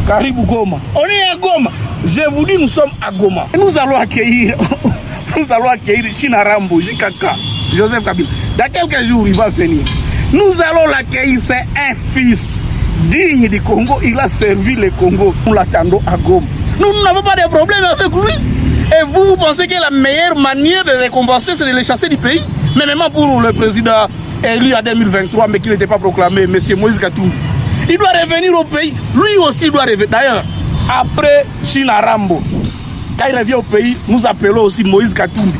Karibu Goma. On est à Goma. Je vous dis, nous sommes à Goma. Et nous allons accueillir Chinarambo, JKK, Joseph Kabila. Dans quelques jours, il va venir. Nous allons l'accueillir. C'est un fils digne du Congo. Il a servi le Congo. Nous l'attendons à Goma. Nous n'avons pas de problème avec lui. Et vous pensez que la meilleure manière de récompenser, c'est de les chasser du pays? Mais même pour le président élu en 2023, mais qui n'était pas proclamé, M. Moïse Katumbi. Il doit revenir au pays. Lui aussi doit revenir. D'ailleurs, après Chinarambo, quand il revient au pays, nous appelons aussi Moïse Katumbi.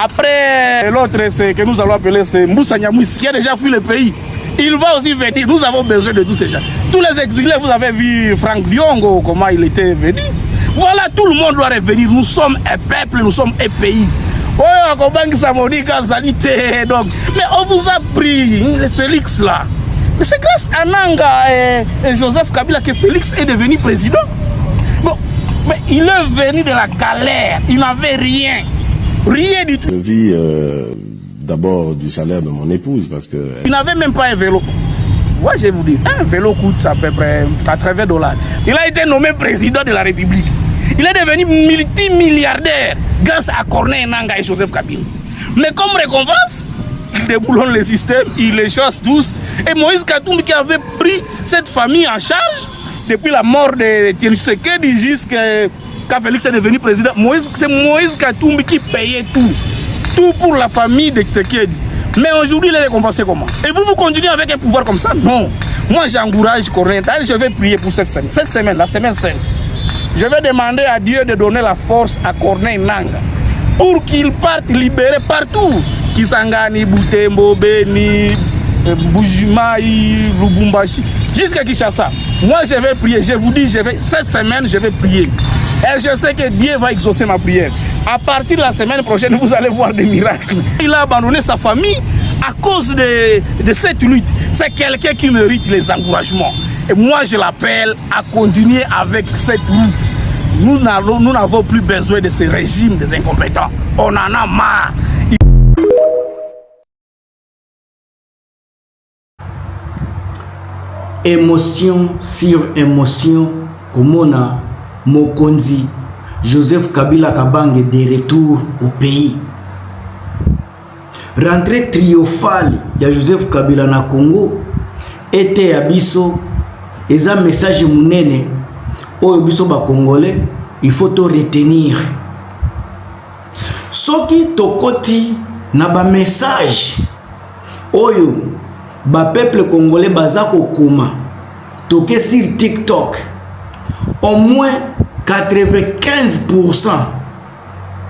Après l'autre que nous allons appeler, c'est Moussa Nyamwisi, qui a déjà fui le pays. Il va aussi venir. Nous avons besoin de tous ces gens. Tous les exilés, vous avez vu Franck Diongo, comment il était venu. Voilà, tout le monde doit revenir. Nous sommes un peuple, nous sommes un pays. Donc, mais on vous a pris, le Félix là. Mais c'est grâce à Nanga et Joseph Kabila que Félix est devenu président. Bon, mais il est venu de la galère. Il n'avait rien. Rien du tout. Je vis d'abord du salaire de mon épouse parce que... Il n'avait même pas un vélo. Moi, je vais vous dire, un vélo coûte à peu près $80. Il a été nommé président de la République. Il est devenu multimilliardaire grâce à Corneille Nangaa et Joseph Kabila. Mais comme récompense, il déboulonne le système, il les chasse tous. Et Moïse Katumbi qui avait pris cette famille en charge depuis la mort de Tshisekedi jusqu'à quand Félix est devenu président. C'est Moïse Katumbi qui payait tout. Tout pour la famille de Tshisekedi. Mais aujourd'hui, il est récompensé comment? Et vous continuez avec un pouvoir comme ça? Non. Moi, j'encourage Corneille. Je vais prier pour cette semaine. Cette semaine, la semaine 5. Je vais demander à Dieu de donner la force à Corneille Nangaa pour qu'il parte libéré partout. Kisangani, Butembo, Beni, Bujimaï, Lubumbashi, jusqu'à Kinshasa. Moi, je vais prier. Je vous dis, cette semaine, je vais prier. Et je sais que Dieu va exaucer ma prière. À partir de la semaine prochaine, vous allez voir des miracles. Il a abandonné sa famille à cause de cette lutte. C'est quelqu'un qui mérite les encouragements. Et moi, je l'appelle à continuer avec cette lutte. Nous n'avons plus besoin de ce régime des incompétents. On en a marre. Émotion sur émotion, Komona Mokonzi Joseph Kabila Kabange de retour au pays. Rentrée triomphale de Joseph Kabila na Congo était à biso. Et un message mounene au biso ba congolais, il faut te retenir. Soki tokoti na ba message oyo ba peuple congolais bazako kuma toke sur TikTok, au moins 95%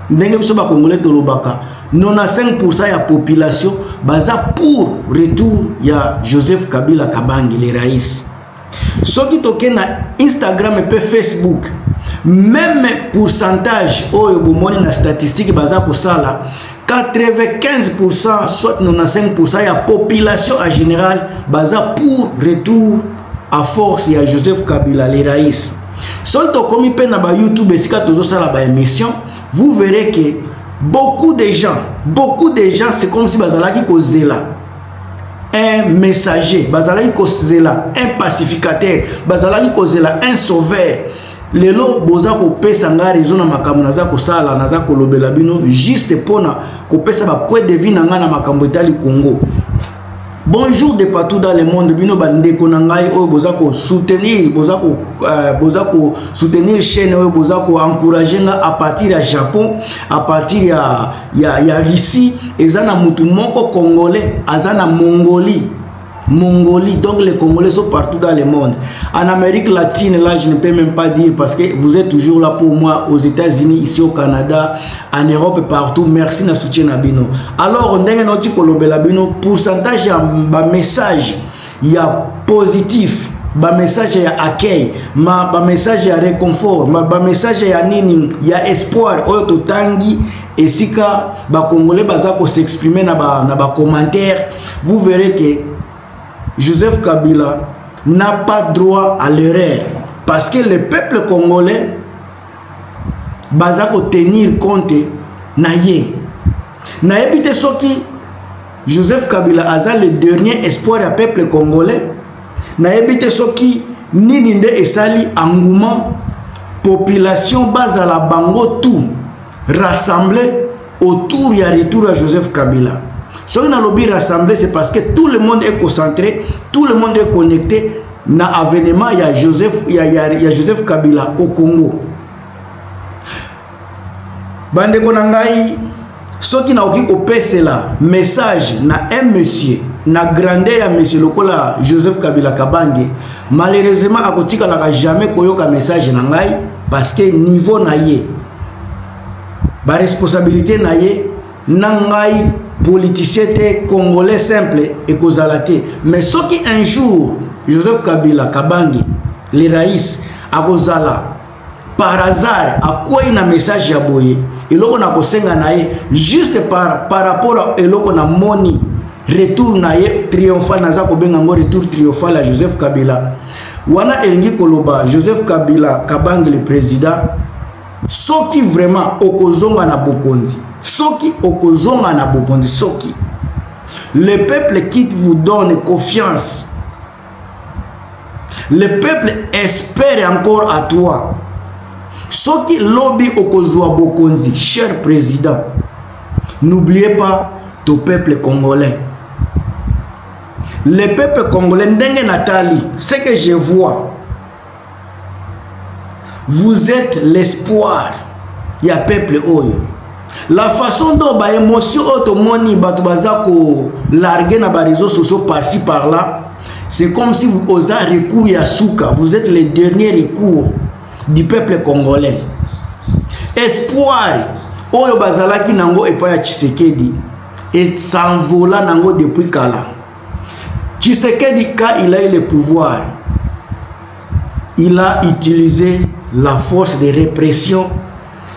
ndenge biso ba congolais tolobaka 95% ya population baza pour retour ya Joseph Kabila Kabange le raïs. Ce qui toque na Instagram et Facebook, même pourcentage oyo bomoni na statistique baza ko sala 95% soit 95% ya population en général baza pour retour à force ya Joseph Kabila le raïs. Soit to komi pe na ba YouTube esika tozo sala ba émission, vous verrez que beaucoup de gens c'est comme si bazalaki ko zela un messager, bazalaki kozela un pacificateur, bazalaki kozela un sauveur. Lelo boza ko pesa nga raison na makambo naza ko sala naza ko lobela bino juste pona ko pesa ba point de vue na nga na makambo etali Congo. Bonjour de partout dans le monde, bino bandeko na ngai oyo boza ko soutenir, boza ko soutenir chaîne oyo boza ko encourager nga à partir ya Japon, à partir ya Russie, ezana mutu moko congolais, azana Mongolie, donc les Congolais sont partout dans le monde. En Amérique latine, là, je ne peux même pas dire parce que vous êtes toujours là pour moi, aux États-Unis, ici au Canada, en Europe, partout. Merci na soutien na bino. Alors, on a un autre pourcentage de message, il y a positif, ba message ya accueil, ba message ya réconfort, ba message ya nini, ya espoir, oyo tangi. Et si ka ba Congolais bazako s'exprimer na ba commentaire, vous verrez que Joseph Kabila n'a pas droit à l'erreur parce que le peuple congolais bazako tenir compte na ye. Na ebite soki Joseph Kabila a le dernier espoir du peuple congolais. Na ebite soki nini nde esali engouement population bazala bango tout rassemblé autour ya retour à Joseph Kabila. Ce qu'on a lobby rassemblé, c'est parce que tout le monde est concentré, tout le monde est connecté na avènement ya Joseph Kabila au Congo. Bande konangai soki na oki kopese la message na un monsieur na grandeur ya monsieur lokola Joseph Kabila Kabange, malheureusement akotika la jamais koyoka message na ngai parce que niveau na ye ba responsabilité na ye na ngai politicien te congolais simple et kozalate. Mais soki un jour Joseph Kabila Kabange le raïs akozala par hasard a quoi un message ya boye eloko na kosenga na ye juste par rapport à eloko na moni retour na ye triomphal naza ko benga ngo retour triomphal à Joseph Kabila wana elingi koloba Joseph Kabila Kabange le président soki vraiment okozonga na bokonzi soki okozonga na bokonzi soki le peuple qui vous donne confiance, le peuple espère encore à toi. Soki lobby okozwa bokonzi, cher président, n'oubliez pas ton peuple congolais. Le peuple congolais, ndenge Nathalie, ce que je vois, vous êtes l'espoir. Il y a peuple oyo. La façon dont ba émotion automoni batu bazako larguer na ba réseaux sociaux par-ci par-là, c'est comme si vous osez recours à Souka. Vous êtes le dernier recours du peuple congolais. Espoir oyo bazalaki nango epa ya Tshisekedi et s'envola nango depuis kala. Tshisekedi quand il a eu le pouvoir, il a utilisé la force de répression.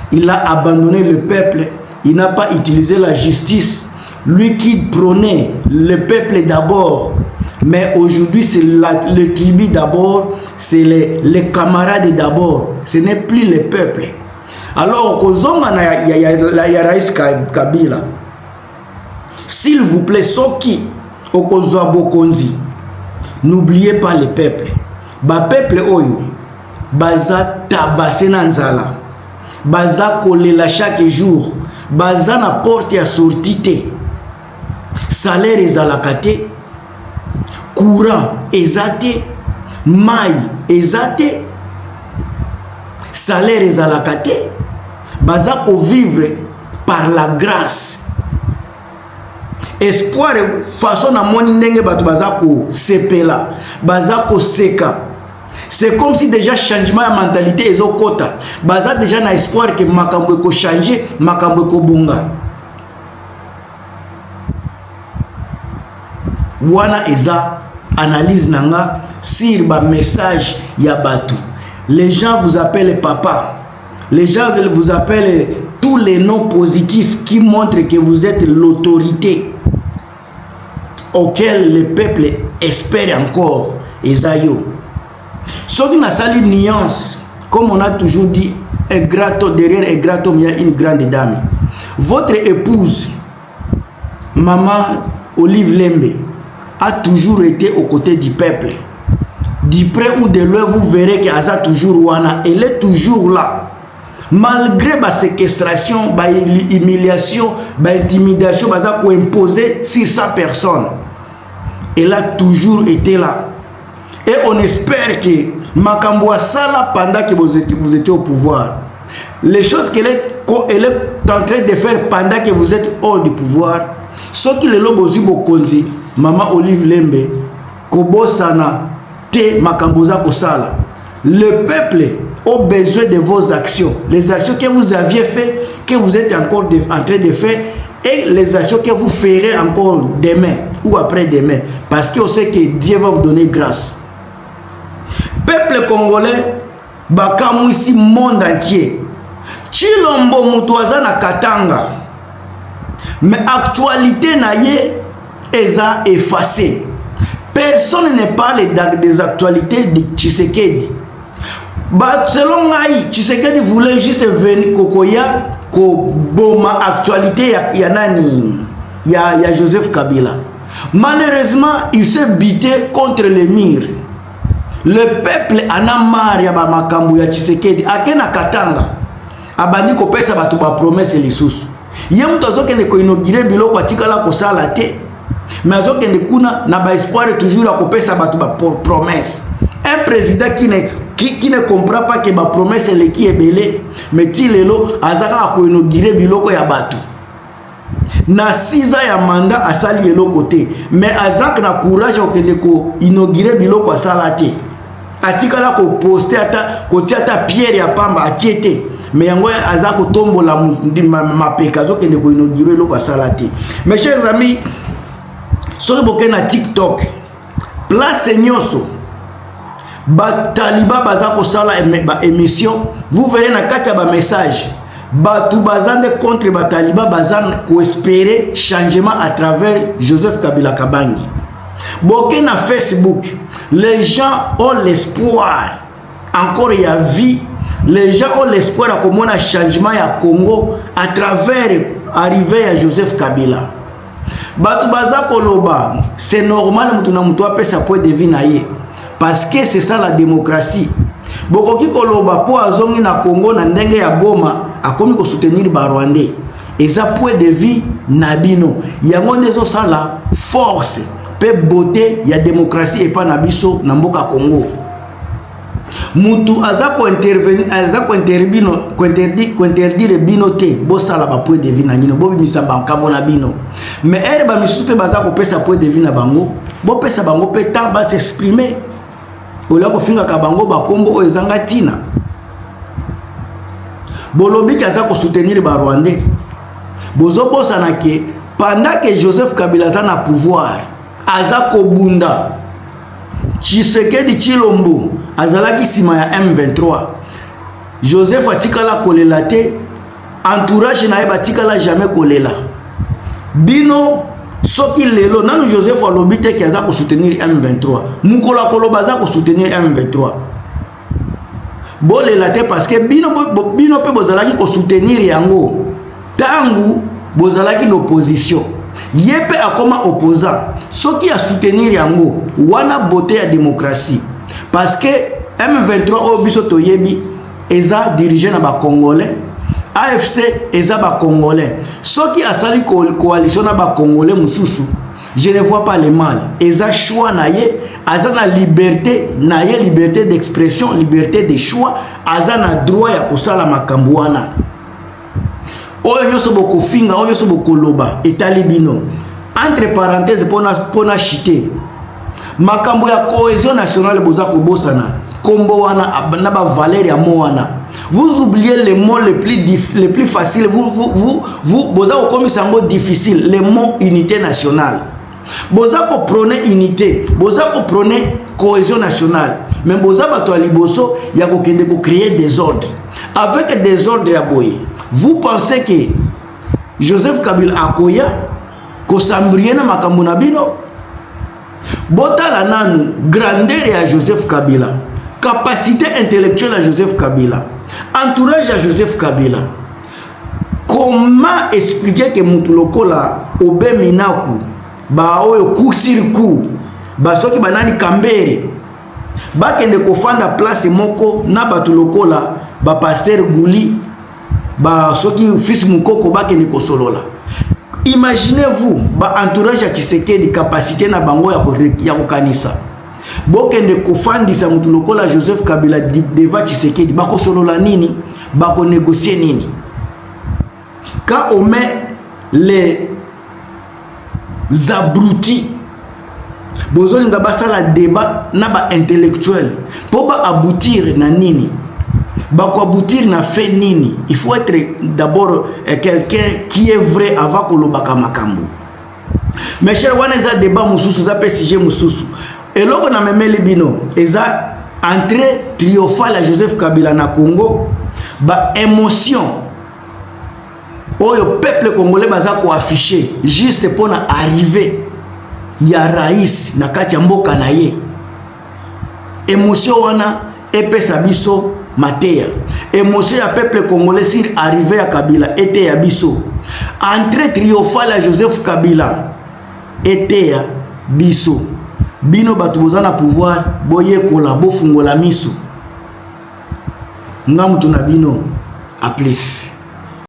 Il a abandonné le peuple. Il n'a pas utilisé la justice. Lui qui prônait le peuple d'abord. Mais aujourd'hui, c'est le tribu d'abord. C'est les camarades d'abord. Ce n'est plus le peuple. Alors, Kabila, s'il vous plaît, Soki, Okozwa Bokonzi, n'oubliez pas le peuple. Ba peuple oyo, baza tabase nanzala. Baza kolela chaque jour, baza na porte ya sortite, salaire ezalakate, courant ezate, mai ezate, salaire ezalakate, baza ko vivre par la grâce. Espoir façon na moni ndenge batu baza ko sepela, baza ko seka. C'est comme si déjà changement de mentalité est au quota. Baza déjà na espoir que makambo ko changer, makambo ko bunga. Wana eza analyse nanga sur ba message ya batu. Les gens vous appellent papa. Les gens vous appellent tous les noms positifs qui montrent que vous êtes l'autorité auquel le peuple espère encore. Ezayo. Ce qui n'a sali nuance, comme on a toujours dit, un grato derrière un grato, il y a une grande dame. Votre épouse, maman Olive Lembe, a toujours été aux côtés du peuple. Du près ou de loin, vous verrez qu'elle a toujours wana. Elle est toujours là. Malgré la séquestration, l'humiliation, l'intimidation, imposée sur sa personne. Elle a toujours été là. Et on espère que Makambo Sala, pendant que vous étiez au pouvoir, les choses qu'elle est en train de faire pendant que vous êtes hors du pouvoir, ce qui les lobozi bokonzi, Maman Olive Lembe, Kobo Sana, Te Makamboza Kosala. Le peuple a besoin de vos actions. Les actions que vous aviez faites, que vous êtes encore en train de faire, et les actions que vous ferez encore demain ou après-demain. Parce qu'on sait que Dieu va vous donner grâce. Peuple congolais, bakamu ici monde entier. Chilombo mutuaza na Katanga. Mais actualité na ye eza effacée. Personne ne parle des actualités de Tshisekedi. Selon Aïe, Tshisekedi voulait juste venir Kokoya, ko boma actualité ya nani, ya Joseph Kabila. Malheureusement, il s'est buté contre le mur. Le peuple en a marre ya ba makambo ya Tshisekedi. Akena Katanga abandi kopesa batu ba promesse lisusu. Ye mutu azokende ko inaugurer biloko atikala ko sala te. Mais azokende kuna na ba espoir toujours à kopesa batu ba promesse. Un président qui ne comprend pas que ba promesse le qui est belé, mais ti lelo azaka ko inaugurer biloko ya batu. Na 6 ans ya mandat asali eloko te, mais azak na courage okende ko inaugurer biloko asala te. Atikala ko poster ata ko tiata pierre ya pamba atiete, mais yango azako tombo la mapeka azokende ko inaugurer eloko asala te. Mes chers amis, soki boke na TikTok place nyoso ba taliba baza ko sala ba émission, vous verrez na kati ba message batu bazande contre ba taliba bazan ko espérer changement à travers Joseph Kabila Kabangi. Boke na Facebook, les gens ont l'espoir encore il y a vie, les gens ont l'espoir à comment un changement ya Congo à travers arrivée à Joseph Kabila. Batu baza koloba, c'est normal mutu na mutu apesa point de vie na ye. Parce que c'est ça la démocratie. Bokoki koloba po azongi na Congo na ndenge ya Goma akomi ko soutenir ba Rwandais. Eza point de vie na bino. Yango ndezo sala force pe beauté ya démocratie et pas na biso na mboka Congo. Mutu azako intervenir azako interdire bino te bo sala ba point de vie na ngino bo bimisa bankavo na bino. Mais ere ba misupe bazako pesa point de vie na bango bo pesa bango pe temps ba s'exprimer. Ola ko finga ka bango ba kombo o ezanga tina. Bolobi kaza ko soutenir ba Rwandais. Bozo posa na ke pendant que Joseph Kabila za na pouvoir azako bunda Tshisekedi Chilombo azalaki sima ya M23. Joseph atikala kolela te, entourage na ye batikala jamais kolela. Bino soki lelo nanu Joseph alobi te ki aza ko soutenir M23. Mukolo koloba aza ko soutenir M23. Bolela te parce que bino pe bozalaki ko soutenir yango. Tangu bozalaki l'opposition. Yepe akoma opposant. Soki a soutenir yango wana beauté ya démocratie. Parce que M23 obiso toyebi eza dirigé na ba Congolais, AFC eza ba Congolais. Soki asali coalition na ba Congolais mususu, je ne vois pas le mal. Eza choix na ye, aza na liberté na ye, liberté d'expression, liberté de choix, aza na droit ya kosala makambo wana. Oyo nyoso boko finga, oyo nyoso boko loba etali bino. Entre parenthèses pona chité. Makambo ya cohésion nationale boza ko bosana. Kombo wana na ba valeur ya mo wana. Vous oubliez les mots les plus faciles. Vous boza ko komisa ngo difficile, les mots unité nationale. Boza ko prôner unité, boza ko prôner cohésion nationale. Mais boza bato ya liboso ya ko kende ko créer des ordres. Avec des ordres ya boye. Vous pensez que Joseph Kabila akoya ko sambriena makambo na bino? Botala nanu grandeur ya Joseph Kabila, capacité intellectuelle à Joseph Kabila, entourage à Joseph Kabila. Comment expliquer que mutu lokola obe minaku ba oyo kusiriku ba soki banani kambere ba kende ko fanda place moko na batu lokola ba pasteur Guli ba soki fils mukoko ba kende ko solola? Imaginez-vous ba entourage ya Tshisekedi capacité na bango ya kokanisa bokende kofandisa mutu lokola Joseph Kabila devant Tshisekedi bako solola nini, bako négocier nini? Quand on met les abrutis bozolinga basala débat na ba intellectuel pour ba aboutir na nini, bako aboutir na fait nini? Il faut être d'abord quelqu'un qui est vrai avant kolobaka makambo. Mes chers, wana eza débat mususu za PSG mususu. Eloko na memeli bino eza entrée triomphale à Joseph Kabila na Congo, ba émotion oyo peuple congolais baza ko afficher juste pour na arriver ya rais na kati ya mboka na ye. Émotion wana epesa biso Matéa. Émotion ya peuple congolais sur arrivé à Kabila était ya biso. Entrée triomphale à Joseph Kabila était ya biso. bino bato boza na pouvoir boyekola bofungola miso nga mutu na bino a plus.